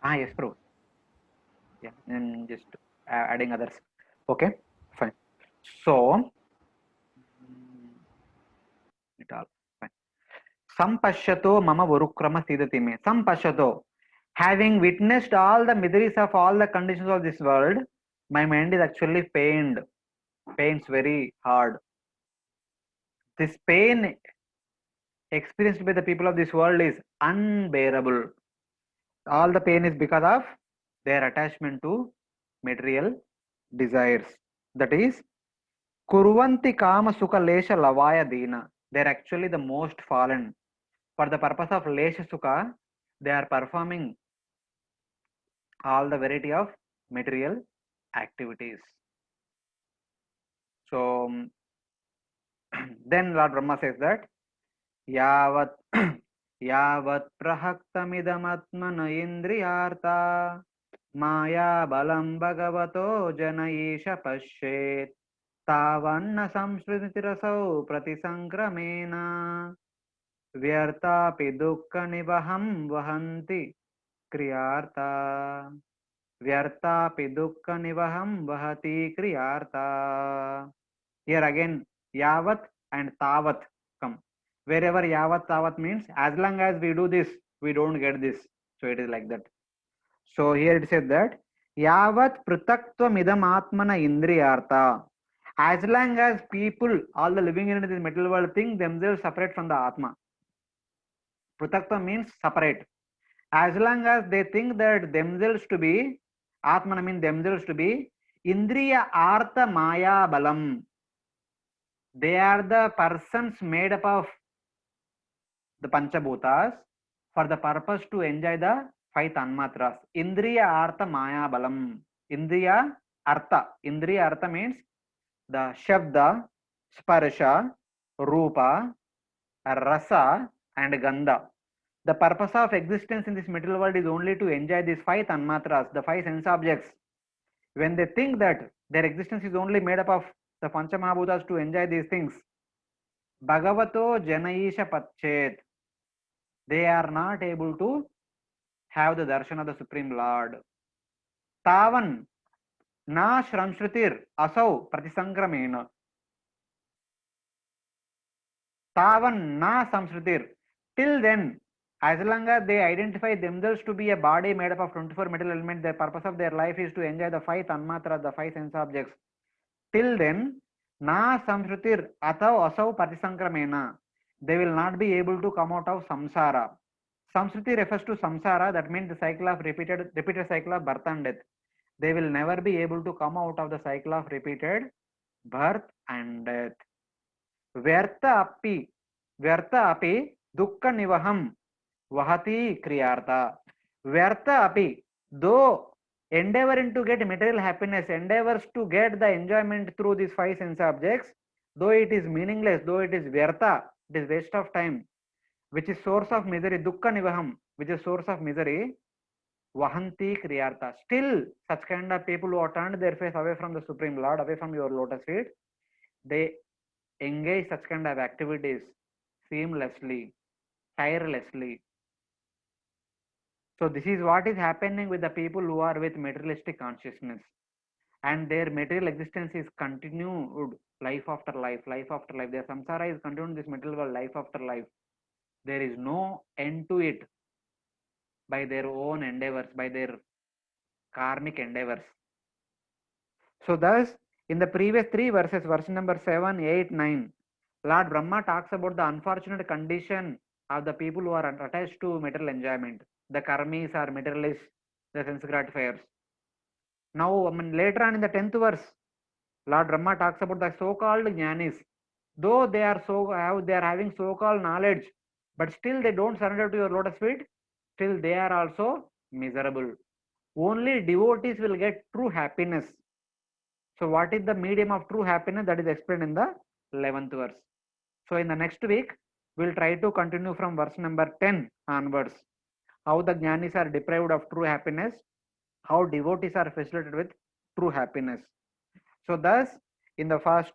Yes, bro. Yeah, and just adding others. Okay, fine. So, it all fine. Sampashyato mama varukrama sidati me. Sampashyato. Having witnessed all the miseries of all the conditions of this world, my mind is actually pained. Pains very hard. This pain experienced by the people of this world is unbearable. All the pain is because of their attachment to material desires. That is, Kurvanti Kama Sukha Lesha Lavaya Dina. They are actually the most fallen. For the purpose of Lesha Sukha, they are performing all the variety of material activities. So then Lord Brahma says that Yavat Yavat Prahaktamidamaatmana Indriyarta Maya Balam Bhagavato Janayesha Pashet Tavanna Samsritirasau Pratisankramena Vyartapi Dukkha Nivaham Vahanti Kriyarta Vyartapi Dukkha Nivaham Vahati Kriyarta. Here again Yavat and Tavat come. Wherever Yavat Tavat means as long as we do this, we don't get this. So it is like that. So here it says that Yavat Prutaktva Midam Atmana Indriyartha. As long as people, all the living in this material world, think themselves separate from the Atma. Prutaktva means separate. As long as they think that themselves to be, Atmana means themselves to be, Indriya Artha Maya Balam. They are the persons made up of the Panchabhutas for the purpose to enjoy the five Tanmatras. Indriya Artha Maya Balam. Indriya Artha. Indriya Artha means the Shabda, Sparsha, Rupa, Rasa, and Gandha. The purpose of existence in this material world is only to enjoy these five Tanmatras, the five sense objects. When they think that their existence is only made up of the Panchamahabhutas to enjoy these things, Bhagavato Janaisha Pachet, they are not able to have the darshan of the Supreme Lord. Tavan na shramshrutir asau pratisankramena. Tavan na samshrutir. Till then, as long as they identify themselves to be a body made up of 24 metal elements, the purpose of their life is to enjoy the five tanmatras, the five sense objects. Till then, na samshrutir atau asau pratisankramena. They will not be able to come out of samsara. Samsriti refers to samsara, that means the cycle of repeated cycle of birth and death. They will never be able to come out of the cycle of repeated birth and death. Vyartha api dukkha nivaham vahati kriyartha. Vyartha api, though endeavoring to get material happiness, endeavors to get the enjoyment through these five sense objects, though it is meaningless, though it is vyartha, it is waste of time, which is source of misery, dukkha nivaham, which is source of misery, vahanti kriyartha. Still, such kind of people who have turned their face away from the Supreme Lord, away from your lotus feet, they engage such kind of activities seamlessly, tirelessly. So this is what is happening with the people who are with materialistic consciousness, and their material existence is continued life after life, life after life. Their samsara is continued this material world life after life. There is no end to it by their own endeavors, by their karmic endeavors. So thus, in the previous three verses, verse number 7, 8, 9, Lord Brahma talks about the unfortunate condition of the people who are attached to material enjoyment. The karmis are materialists, the sense gratifiers. Now, later on in the 10th verse, Lord Brahma talks about the so-called jnanis. Though they are having so-called knowledge, but still they don't surrender to your lotus feet, still they are also miserable. Only devotees will get true happiness. So what is the medium of true happiness? That is explained in the 11th verse. So in the next week, we'll try to continue from verse number 10 onwards. How the jnanis are deprived of true happiness, how devotees are facilitated with true happiness. So thus, in the first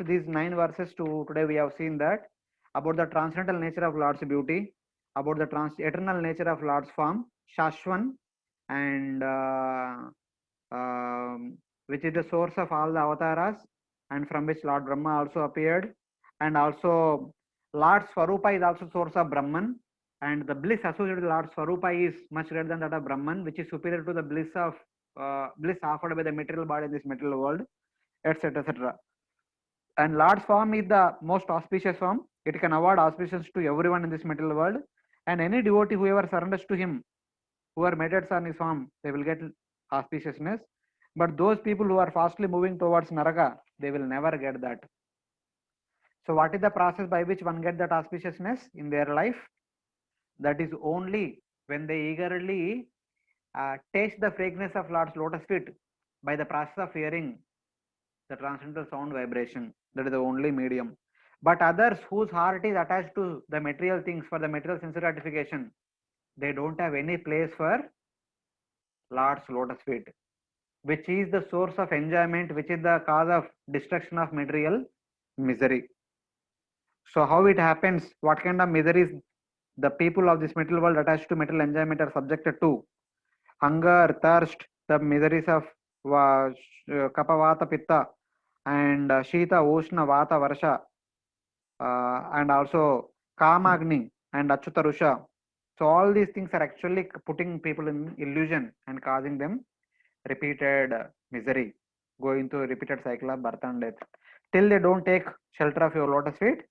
these 9 verses to today, we have seen that about the transcendental nature of Lord's beauty, about the eternal nature of Lord's form, Shashvan, and which is the source of all the avatars, and from which Lord Brahma also appeared, and also Lord Swarupa is also source of Brahman, and the bliss associated with Lord Swarupa is much greater than that of Brahman, which is superior to the bliss of bliss offered by the material body in this material world, etc., etc. And Lord's form is the most auspicious form. It can award auspicious to everyone in this material world, and any devotee whoever surrenders to him, whoever meditates on his form, they will get auspiciousness. But those people who are fastly moving towards Naraka, they will never get that. So what is the process by which one get that auspiciousness in their life? That is only when they eagerly taste the fragrance of Lord's lotus feet by the process of hearing the transcendental sound vibration. That is the only medium. But others whose heart is attached to the material things for the material sense gratification, they don't have any place for Lord's lotus feet, which is the source of enjoyment, which is the cause of destruction of material misery. So how it happens, what kind of miseries the people of this material world attached to material enjoyment are subjected to? Hunger, thirst, the miseries of Kapha, Vata, Pitta, and Shita, Ushna, Vata, Varsha, and also Kamagni and Achyuta Rusha. So all these things are actually putting people in illusion and causing them repeated misery, going through a repeated cycle of birth and death. Till they don't take shelter of your lotus feet,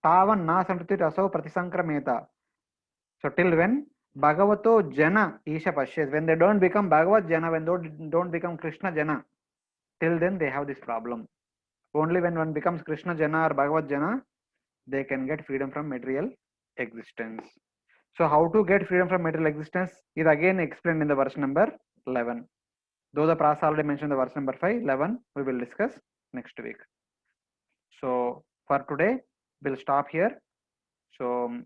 tavan na sampriti raso pratisankrameta. So till when Bhagavato Jana Isha Pashyas, when they don't become Bhagavat Jana, when they don't become Krishna Jana, till then they have this problem. Only when one becomes Krishna Jana or Bhagavat Jana, they can get freedom from material existence. So how to get freedom from material existence is again explained in the verse number 11. Though the Prasa already mentioned the verse number 5, 11, we will discuss next week. So for today, we'll stop here. So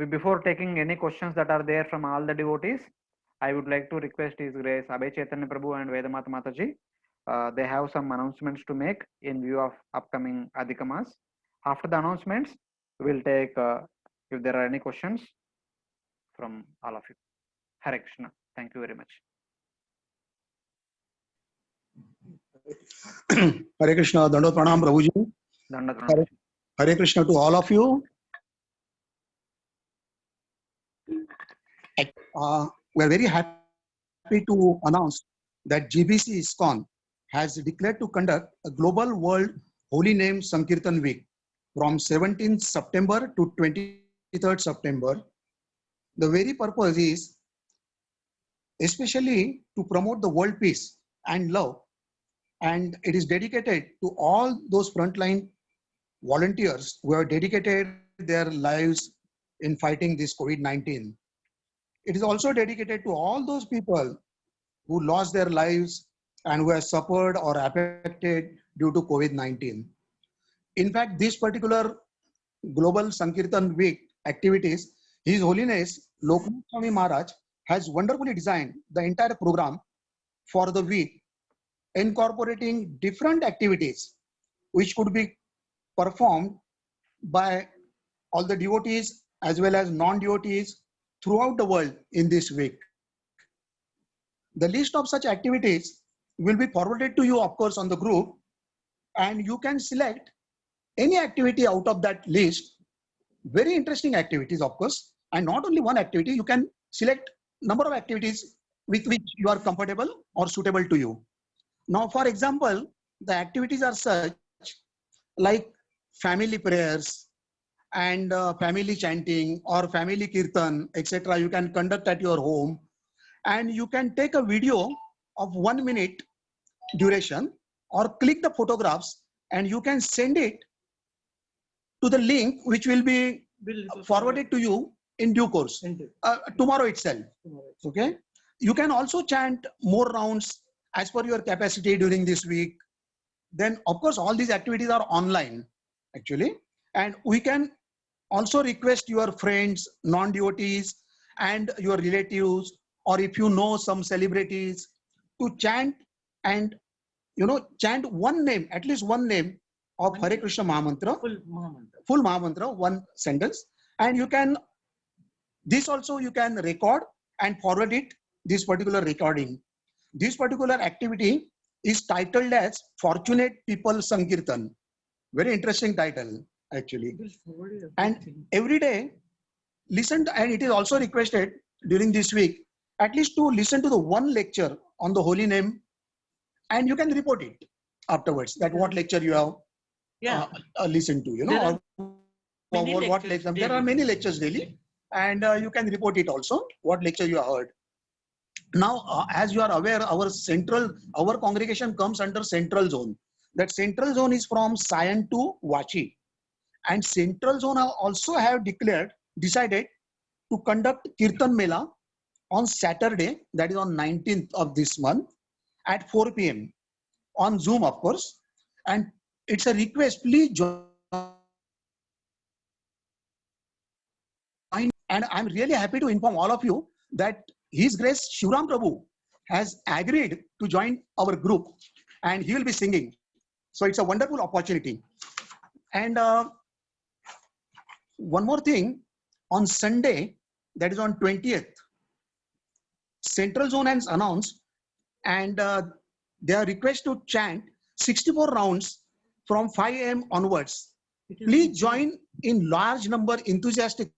before taking any questions that are there from all the devotees, I would like to request His Grace Abhay Chaitanya Prabhu and Vedamata Mataji. They have some announcements to make in view of upcoming Adhikamas. After the announcements, we will take if there are any questions from all of you. Hare Krishna. Thank you very much. Hare Krishna, Dandot Pranam Prabhuji. Dandavat Pranam. Hare Krishna to all of you. We are very happy to announce that GBC ISKCON has declared to conduct a global world holy name Sankirtan week from 17th September to 23rd September. The very purpose is especially to promote the world peace and love, and it is dedicated to all those frontline volunteers who have dedicated their lives in fighting this COVID-19. It is also dedicated to all those people who lost their lives and who have suffered or affected due to COVID-19. In fact, this particular Global Sankirtan Week activities, His Holiness Loknath Swami Maharaj has wonderfully designed the entire program for the week, incorporating different activities which could be performed by all the devotees as well as non-devotees throughout the world in this week. The list of such activities will be forwarded to you, of course, on the group, and you can select any activity out of that list. Very interesting activities, of course, and not only one activity. You can select number of activities with which you are comfortable or suitable to you. Now, for example, the activities are such like family prayers and family chanting or family kirtan, etc. You can conduct at your home, and you can take a video of 1 minute duration or click the photographs, and you can send it to the link which will be forwarded to you in due course tomorrow itself. Okay, you can also chant more rounds as per your capacity during this week. Then of course all these activities are online actually, and we can also request your friends, non-devotees and your relatives, or if you know some celebrities, to chant and chant one name, at least one name of Hare Krishna Mahamantra, full Mahamantra, one sentence. And you can, this also you can record and forward it, this particular recording. This particular activity is titled as Fortunate People Sankirtan. Very interesting title, actually. And every day, listen, and it is also requested during this week, at least to listen to the one lecture on the holy name, and you can report it afterwards, that what lecture you have listened to, you know, or what lecture. There are many lectures daily, and you can report it also, what lecture you have heard. Now, as you are aware, our congregation comes under central zone. That central zone is from Sion to Vachi. And central zone also have decided to conduct Kirtan Mela on Saturday, that is on 19th of this month at 4 p.m. on Zoom, of course. And it's a request, please join. And I'm really happy to inform all of you that His Grace Shivram Prabhu has agreed to join our group, and he will be singing. So it's a wonderful opportunity. And one more thing, on Sunday, that is on 20th, Central Zone has announced, and they are requested to chant 64 rounds from 5 a.m. onwards. Please join in large number enthusiastically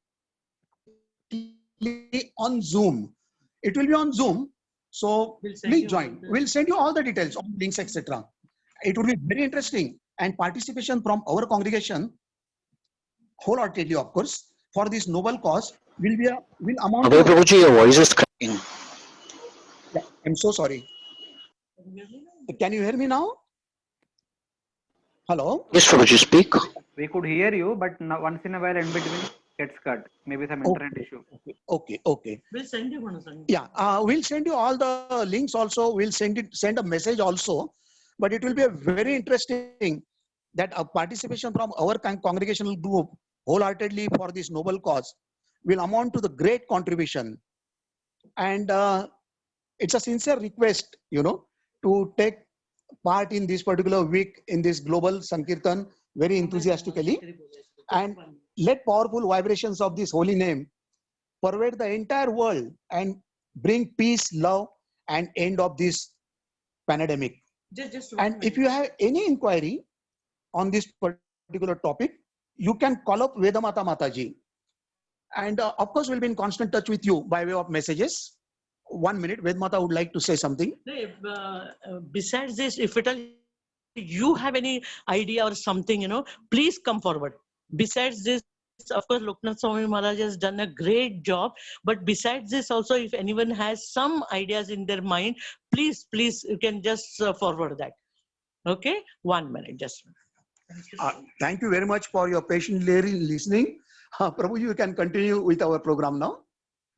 on Zoom. It will be on Zoom, so please join. We'll send you all the details, all links, etc. It will be very interesting, and participation from our congregation, wholeheartedly, of course, for this noble cause will amount Abhay to. Prabhuji, your voice is cracking. I'm so sorry. Can you hear me now? Hello? Yes, Prabhuji, speak. We could hear you, but now once in a while in between gets cut. Maybe some internet issue. Okay. We'll send you one. Yeah, we'll send you all the links also. We'll send a message also. But it will be a very interesting that a participation from our congregational group wholeheartedly for this noble cause will amount to the great contribution. And it's a sincere request, to take part in this particular week in this global Sankirtan very enthusiastically, and let powerful vibrations of this holy name pervade the entire world and bring peace, love, and end of this pandemic. And if you have any inquiry on this particular topic, you can call up Vedamata Mataji. And of course, we'll be in constant touch with you by way of messages. 1 minute, Vedmata would like to say something. Besides this, if at all you have any idea or something, please come forward. Besides this, of course, Loknath Swami Maharaj has done a great job. But besides this also, if anyone has some ideas in their mind, please, you can just forward that. Okay? 1 minute, just. Thank you very much for your patiently listening. Prabhu, you can continue with our program now.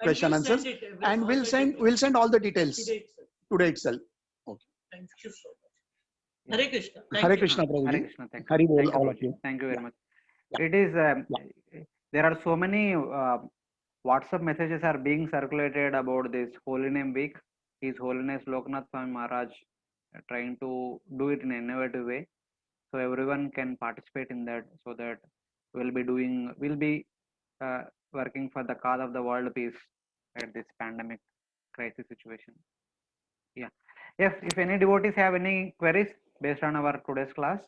Question answers, and we'll send all the details today itself. Okay. Thank you so much. Hare Krishna. Hare Krishna, Prabhuji. Hare Krishna. Thank Hari bol, you. all of you. Thank you very Yeah. much. Yeah. It is there are so many WhatsApp messages are being circulated about this Holy Name Week. His Holiness Loknath Swami Maharaj trying to do it in an innovative way, so everyone can participate in that, so that we'll be working for the cause of the world peace at this pandemic crisis situation. Yeah. Yes, if any devotees have any queries based on our today's class,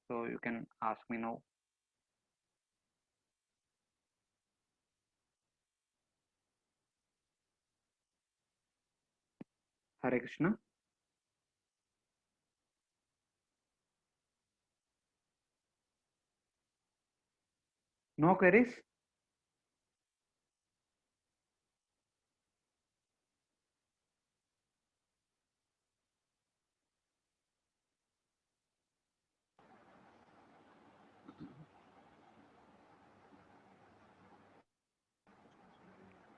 so you can ask me now. Hare Krishna. No queries?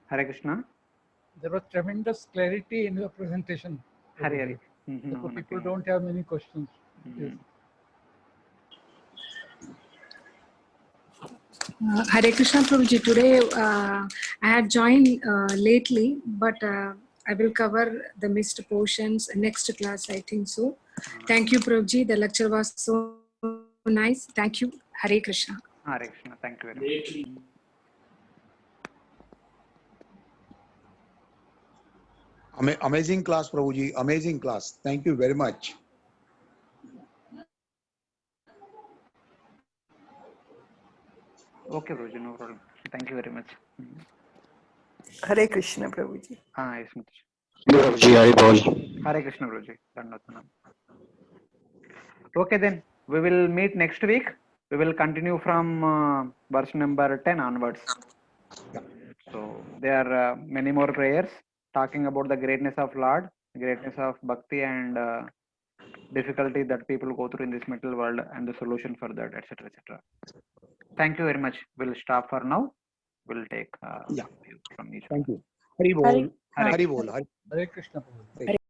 Hare Krishna. There was tremendous clarity in your presentation. Hare Hare. Therefore, No, people nothing. don't have many questions. Yes. Hare Krishna Prabhuji, today I have joined lately, but I will cover the missed portions next class, I think so. Thank you, Prabhuji. The lecture was so nice. Thank you. Hare Krishna. Hare Krishna. Thank you very much. Amazing class, Prabhuji. Amazing class. Thank you very much. Okay, Prabhuji, no problem. Thank you very much. Hare Krishna, Prabhuji. Yes, Mataji. Prabhuji, Hari Bol. Hare Krishna, Prabhuji. Dandavat. Okay, then we will meet next week. We will continue from verse number 10 onwards. So there are many more prayers talking about the greatness of Lord, greatness of bhakti, and difficulty that people go through in this material world, and the solution for that, etc., etc. Thank you very much. We'll stop for now. We'll take Yeah. from each Thank one. you. Hari Bol. Hare Hare Hari Bol. Hare Krishna, Prabhuji.